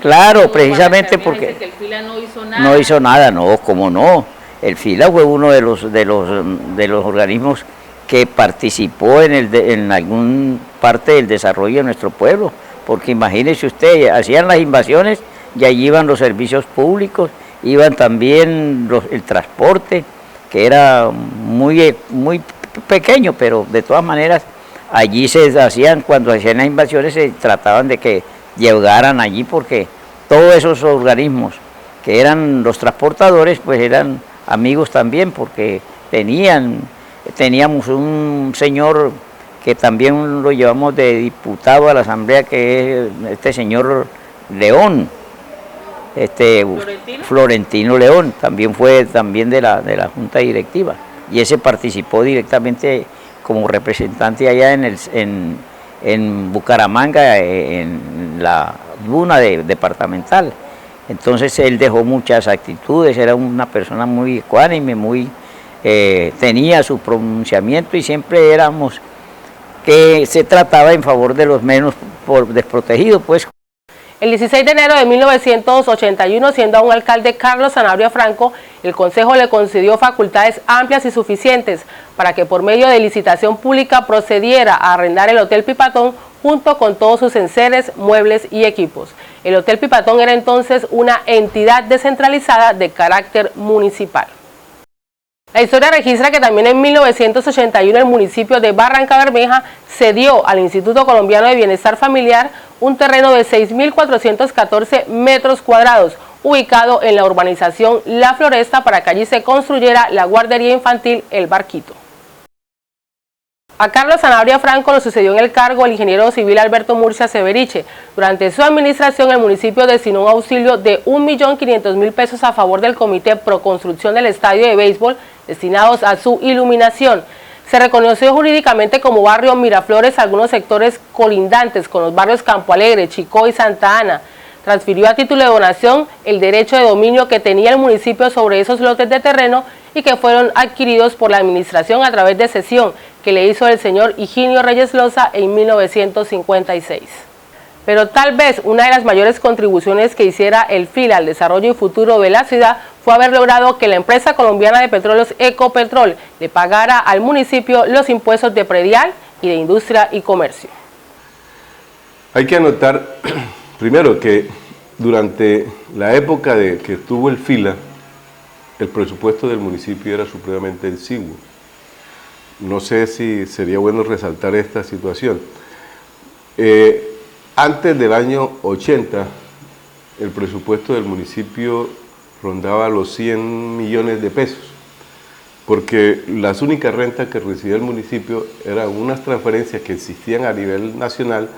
Claro, precisamente porque el FILA no hizo nada. No hizo nada, no, cómo no. El FILA fue uno de los organismos que participó en algún parte del desarrollo de nuestro pueblo, porque imagínese usted, hacían las invasiones y allí iban los servicios públicos, iban también el transporte, que era muy pequeño, pero de todas maneras allí se hacían, cuando hacían las invasiones se trataban de que llegaran allí, porque todos esos organismos que eran los transportadores pues eran amigos también, porque teníamos un señor que también lo llevamos de diputado a la asamblea, que es este señor León, Florentino León, también fue de la junta directiva, y ese participó directamente como representante allá en Bucaramanga, en la luna departamental. Entonces él dejó muchas actitudes, era una persona muy ecuánime, tenía su pronunciamiento, y siempre éramos que se trataba en favor de los menos desprotegidos, pues. El 16 de enero de 1981, siendo aún alcalde Carlos Sanabria Franco, el Consejo le concedió facultades amplias y suficientes para que por medio de licitación pública procediera a arrendar el Hotel Pipatón junto con todos sus enseres, muebles y equipos. El Hotel Pipatón era entonces una entidad descentralizada de carácter municipal. La historia registra que también en 1981 el municipio de Barranca Bermeja cedió al Instituto Colombiano de Bienestar Familiar un terreno de 6.414 metros cuadrados, ubicado en la urbanización La Floresta, para que allí se construyera la guardería infantil El Barquito. A Carlos Sanabria Franco lo sucedió en el cargo el ingeniero civil Alberto Murcia Severiche. Durante su administración, el municipio destinó un auxilio de 1.500.000 pesos a favor del Comité Pro Construcción del Estadio de Béisbol, destinados a su iluminación. Se reconoció jurídicamente como barrio Miraflores algunos sectores colindantes con los barrios Campo Alegre, Chicó y Santa Ana. Transfirió a título de donación el derecho de dominio que tenía el municipio sobre esos lotes de terreno y que fueron adquiridos por la administración a través de cesión que le hizo el señor Higinio Reyes Loza en 1956. Pero tal vez una de las mayores contribuciones que hiciera el FILA al desarrollo y futuro de la ciudad fue haber logrado que la empresa colombiana de petróleos Ecopetrol le pagara al municipio los impuestos de predial y de industria y comercio. Hay que anotar primero que durante la época que estuvo el FILA, el presupuesto del municipio era supremamente exiguo. No sé si sería bueno resaltar esta situación. Antes del año 80, el presupuesto del municipio rondaba los 100 millones de pesos, porque las únicas rentas que recibía el municipio eran unas transferencias que existían a nivel nacional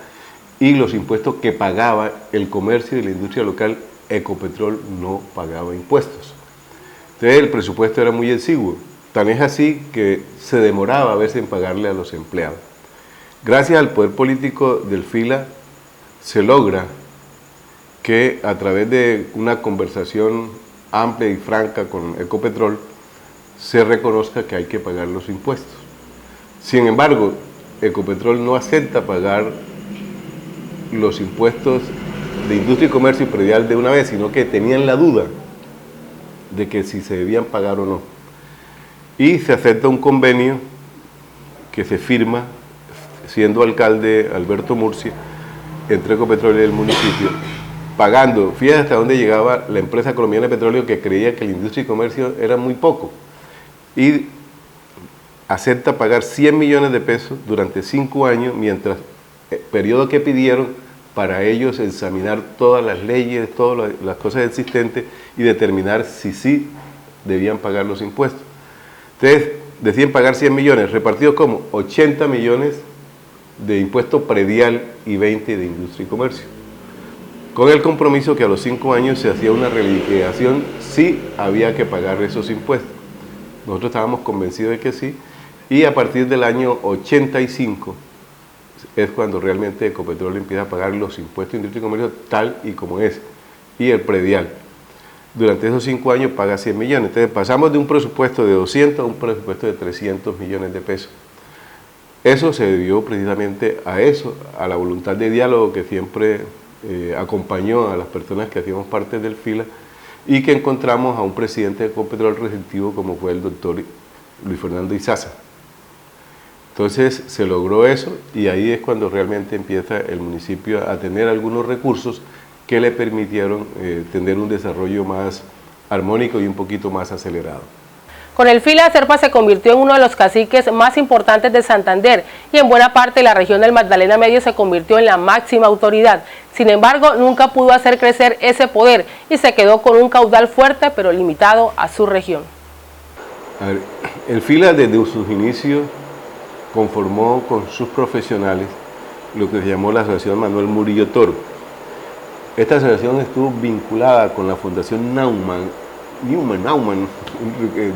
y los impuestos que pagaba el comercio y la industria local. Ecopetrol no pagaba impuestos. Entonces el presupuesto era muy exiguo, tan es así que se demoraba a veces en pagarle a los empleados. Gracias al poder político del FILA se logra que a través de una conversación amplia y franca con Ecopetrol se reconozca que hay que pagar los impuestos. Sin embargo, Ecopetrol no acepta pagar los impuestos de industria y comercio y predial de una vez, sino que tenían la duda de que si se debían pagar o no. Y se acepta un convenio que se firma, siendo alcalde Alberto Murcia, entre Ecopetrol y el municipio, pagando, fíjate hasta dónde llegaba la empresa colombiana de petróleo, que creía que la industria y comercio era muy poco, y acepta pagar 100 millones de pesos durante 5 años, mientras el periodo que pidieron para ellos examinar todas las leyes, todas las cosas existentes y determinar si sí debían pagar los impuestos. Entonces, deciden pagar 100 millones, repartidos como 80 millones de impuesto predial y 20 de industria y comercio, con el compromiso que a los 5 años se hacía una reliquidación si había que pagar esos impuestos. nosotros estábamos convencidos de que sí, y a partir del año 85 es cuando realmente Ecopetrol empieza a pagar los impuestos de industria y comercio tal y como es, y el predial. Durante esos 5 años paga 100 millones, entonces pasamos de un presupuesto de 200 a un presupuesto de 300 millones de pesos. Eso se debió precisamente a eso, a la voluntad de diálogo que siempre acompañó a las personas que hacíamos parte del FILA, y que encontramos a un presidente de Ecopetrol receptivo como fue el doctor Luis Fernando Izaza. Entonces se logró eso, y ahí es cuando realmente empieza el municipio a tener algunos recursos que le permitieron tener un desarrollo más armónico y un poquito más acelerado. Con el FILA, Serpa se convirtió en uno de los caciques más importantes de Santander y en buena parte de la región del Magdalena Medio se convirtió en la máxima autoridad. Sin embargo, nunca pudo hacer crecer ese poder y se quedó con un caudal fuerte pero limitado a su región. A ver, el FILA desde sus inicios conformó con sus profesionales lo que se llamó la Asociación Manuel Murillo Toro. Esta asociación estuvo vinculada con la Fundación Naumann,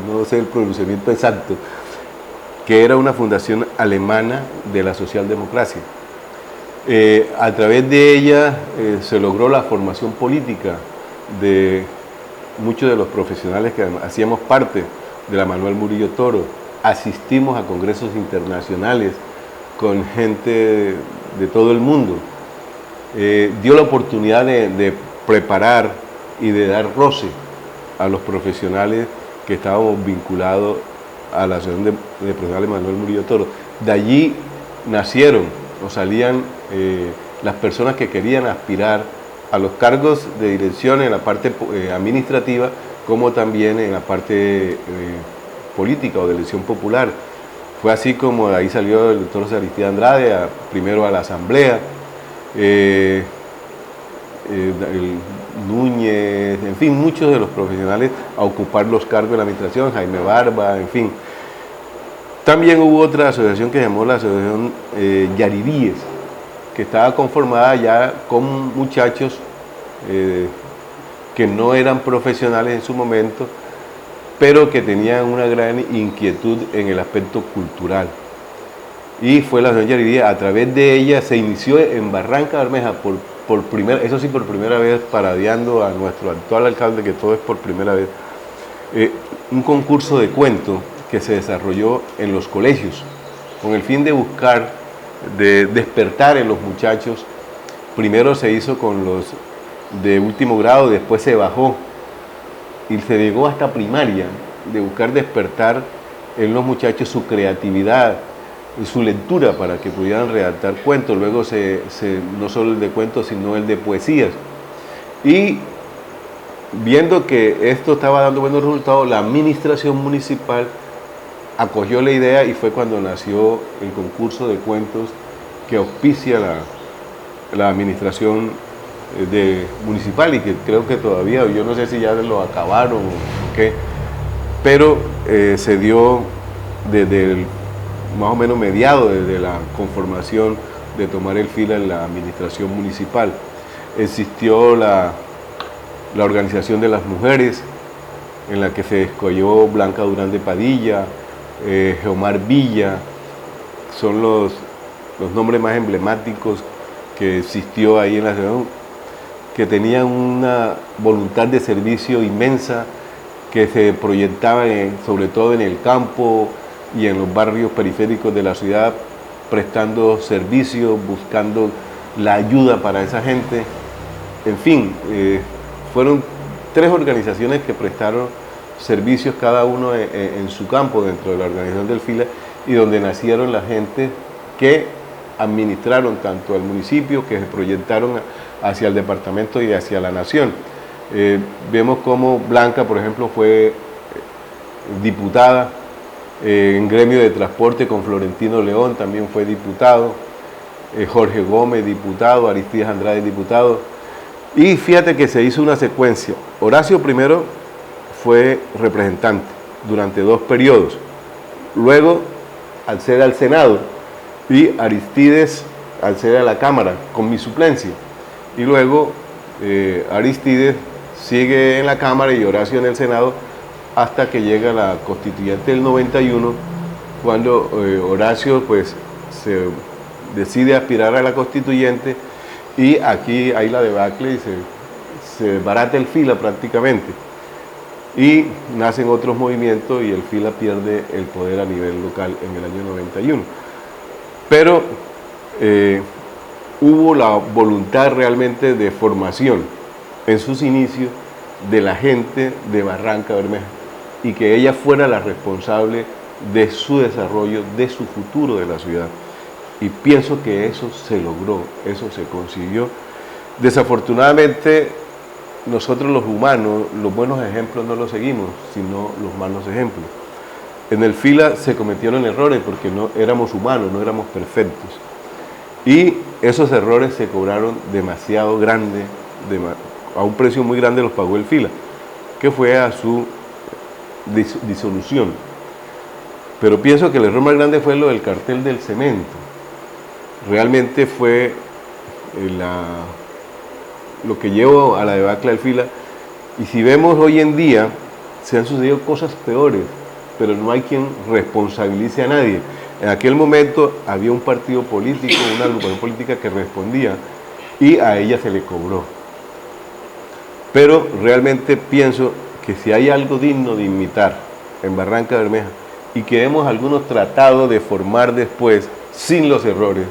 no sé el pronunciamiento exacto, que era una fundación alemana de la socialdemocracia. A través de ella se logró la formación política de muchos de los profesionales que hacíamos parte de la Manuel Murillo Toro. Asistimos a congresos internacionales con gente de todo el mundo. Dio la oportunidad de preparar y de dar roce a los profesionales que estábamos vinculados a la Asociación de Profesionales Manuel Murillo Toro. De allí nacieron o salían las personas que querían aspirar a los cargos de dirección en la parte administrativa, como también en la parte política o de elección popular. Fue así como de ahí salió el doctor José Aristide Andrade, primero a la Asamblea, Núñez, en fin, muchos de los profesionales a ocupar los cargos de la administración, Jaime Barba, en fin. También hubo otra asociación que se llamó la Asociación Yaribíes, que estaba conformada ya con muchachos que no eran profesionales en su momento, pero que tenían una gran inquietud en el aspecto cultural. Y fue la Asociación Yaribíes, a través de ella se inició en Barranca Bermeja por primera vez, parodiando a nuestro actual alcalde, que todo es por primera vez, un concurso de cuento que se desarrolló en los colegios, con el fin de buscar, de despertar en los muchachos. Primero se hizo con los de último grado, después se bajó y se llegó hasta primaria, de buscar despertar en los muchachos su creatividad, su lectura para que pudieran redactar cuentos. Luego no solo el de cuentos, sino el de poesías. Y viendo que esto estaba dando buenos resultados, la administración municipal acogió la idea y fue cuando nació el concurso de cuentos que auspicia la administración municipal, y que creo que todavía, yo no sé si ya lo acabaron o qué, pero se dio desde más o menos mediado, desde la conformación de tomar el FILA en la administración municipal. Existió la organización de las mujeres, en la que se escogió Blanca Durán de Padilla, Geomar Villa, son los nombres más emblemáticos que existió ahí en la ciudad, que tenían una voluntad de servicio inmensa, que se proyectaban sobre todo en el campo y en los barrios periféricos de la ciudad, prestando servicios, buscando la ayuda para esa gente. En fin, fueron 3 organizaciones que prestaron servicios cada uno en su campo dentro de la organización del FILA, y donde nacieron la gente que administraron tanto al municipio, que se proyectaron hacia el departamento y hacia la nación. Vemos como Blanca, por ejemplo, fue diputada en gremio de transporte con Florentino León, también fue diputado, Jorge Gómez diputado, Aristides Andrade diputado. Y fíjate que se hizo una secuencia. Horacio primero fue representante durante 2 periodos, luego accede al Senado y Aristides accede a la Cámara con mi suplencia, y luego Aristides sigue en la Cámara y Horacio en el Senado, hasta que llega la constituyente del 91, cuando Horacio pues se decide aspirar a la constituyente, y aquí hay la debacle y se desbarata el FILA prácticamente, y nacen otros movimientos y el FILA pierde el poder a nivel local en el año 91. Pero hubo la voluntad realmente de formación en sus inicios de la gente de Barranca Bermeja, y que ella fuera la responsable de su desarrollo, de su futuro de la ciudad. Y pienso que eso se logró, eso se consiguió. Desafortunadamente, nosotros los humanos, los buenos ejemplos no los seguimos, sino los malos ejemplos. En el FILA se cometieron errores porque no éramos humanos, no éramos perfectos. Y esos errores se cobraron demasiado grande, a un precio muy grande los pagó el FILA, que fue a su disolución. Pero pienso que el error más grande fue lo del cartel del cemento. Realmente fue lo que llevó a la debacle del FILA. Y si vemos hoy en día, se han sucedido cosas peores, pero no hay quien responsabilice a nadie. En aquel momento había un partido político, una agrupación política que respondía, y a ella se le cobró. Pero realmente pienso que si hay algo digno de imitar en Barranca Bermeja, y que hemos algunos tratado de formar después sin los errores,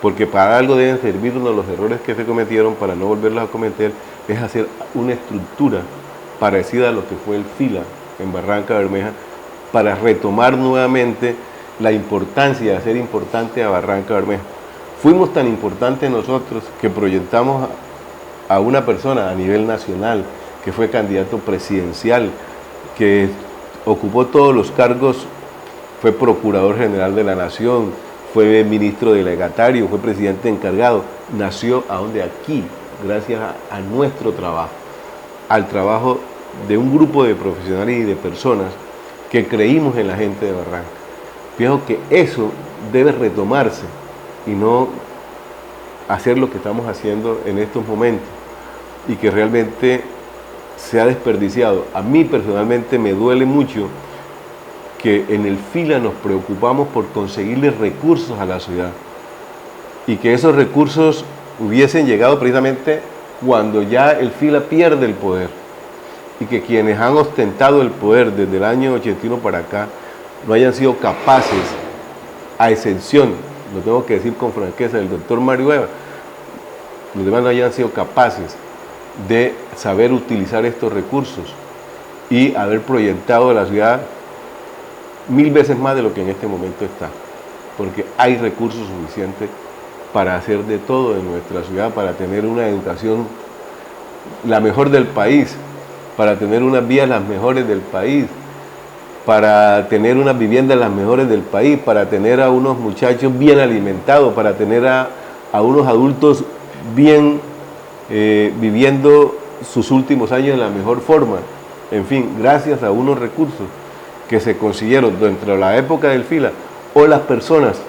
porque para algo deben servirnos los errores que se cometieron para no volverlos a cometer, es hacer una estructura parecida a lo que fue el FILA en Barranca Bermeja, para retomar nuevamente la importancia de hacer importante a Barranca Bermeja. Fuimos tan importantes nosotros que proyectamos a una persona a nivel nacional, que fue candidato presidencial, que ocupó todos los cargos, fue procurador general de la nación, fue ministro delegatario, fue presidente encargado, nació aquí, gracias a nuestro trabajo, al trabajo de un grupo de profesionales y de personas que creímos en la gente de Barranca. Pienso que eso debe retomarse y no hacer lo que estamos haciendo en estos momentos, y que realmente se ha desperdiciado. A mí personalmente me duele mucho que en el FILA nos preocupamos por conseguirle recursos a la ciudad, y que esos recursos hubiesen llegado precisamente cuando ya el FILA pierde el poder, y que quienes han ostentado el poder desde el año 81 para acá no hayan sido capaces, a excepción, lo tengo que decir con franqueza, del doctor Mario Eva, los demás no hayan sido capaces de saber utilizar estos recursos y haber proyectado la ciudad 1000 veces más de lo que en este momento está, porque hay recursos suficientes para hacer de todo en nuestra ciudad, para tener una educación la mejor del país, para tener unas vías las mejores del país, para tener unas viviendas las mejores del país, para tener a unos muchachos bien alimentados, para tener a unos adultos bien viviendo sus últimos años de la mejor forma. En fin, gracias a unos recursos que se consiguieron dentro de la época del FILA, o las personas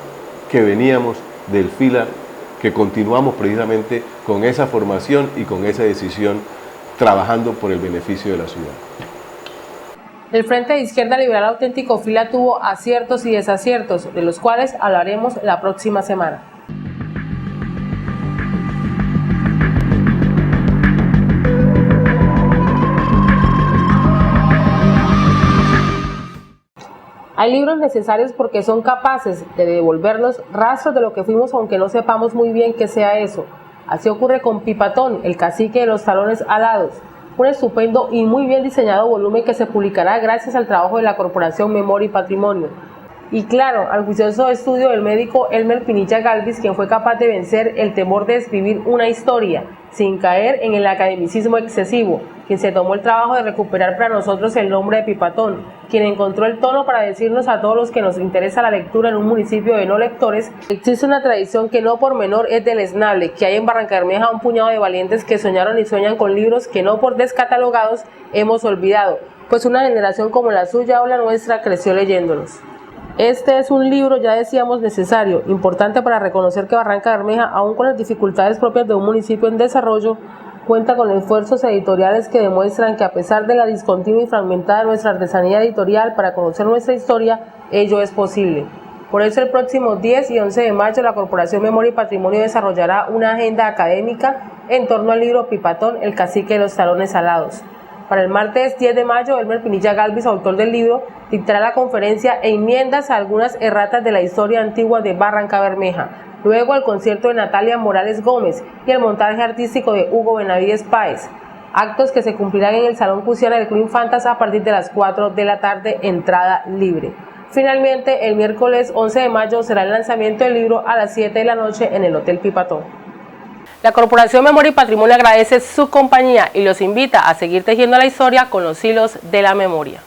que veníamos del FILA, que continuamos precisamente con esa formación y con esa decisión, trabajando por el beneficio de la ciudad. El Frente de Izquierda Liberal Auténtico FILA tuvo aciertos y desaciertos, de los cuales hablaremos la próxima semana. Hay libros necesarios porque son capaces de devolvernos rastros de lo que fuimos, aunque no sepamos muy bien qué sea eso. Así ocurre con Pipatón, el cacique de los talones alados, un estupendo y muy bien diseñado volumen que se publicará gracias al trabajo de la Corporación Memoria y Patrimonio. Y claro, al juicioso estudio del médico Elmer Pinilla Galvis, quien fue capaz de vencer el temor de escribir una historia sin caer en el academicismo excesivo, quien se tomó el trabajo de recuperar para nosotros el nombre de Pipatón, quien encontró el tono para decirnos a todos los que nos interesa la lectura en un municipio de no lectores, existe una tradición que no por menor es deleznable, que hay en Barranca Bermeja un puñado de valientes que soñaron y sueñan con libros que no por descatalogados hemos olvidado, pues una generación como la suya o la nuestra creció leyéndolos. Este es un libro, ya decíamos, necesario, importante para reconocer que Barranca Bermeja, aun con las dificultades propias de un municipio en desarrollo, cuenta con esfuerzos editoriales que demuestran que a pesar de la discontinua y fragmentada de nuestra artesanía editorial para conocer nuestra historia, ello es posible. Por eso el próximo 10 y 11 de mayo la Corporación Memoria y Patrimonio desarrollará una agenda académica en torno al libro Pipatón, el cacique de los talones alados. Para el martes 10 de mayo, Elmer Pinilla Galvis, autor del libro, dictará la conferencia Enmiendas a algunas erratas de la historia antigua de Barranca Bermeja. Luego el concierto de Natalia Morales Gómez y el montaje artístico de Hugo Benavides Páez. Actos que se cumplirán en el Salón Cusiana del Club Infantas a partir de las 4 de la tarde, entrada libre. Finalmente, el miércoles 11 de mayo será el lanzamiento del libro a las 7 de la noche en el Hotel Pipatón. La Corporación Memoria y Patrimonio agradece su compañía y los invita a seguir tejiendo la historia con los hilos de la memoria.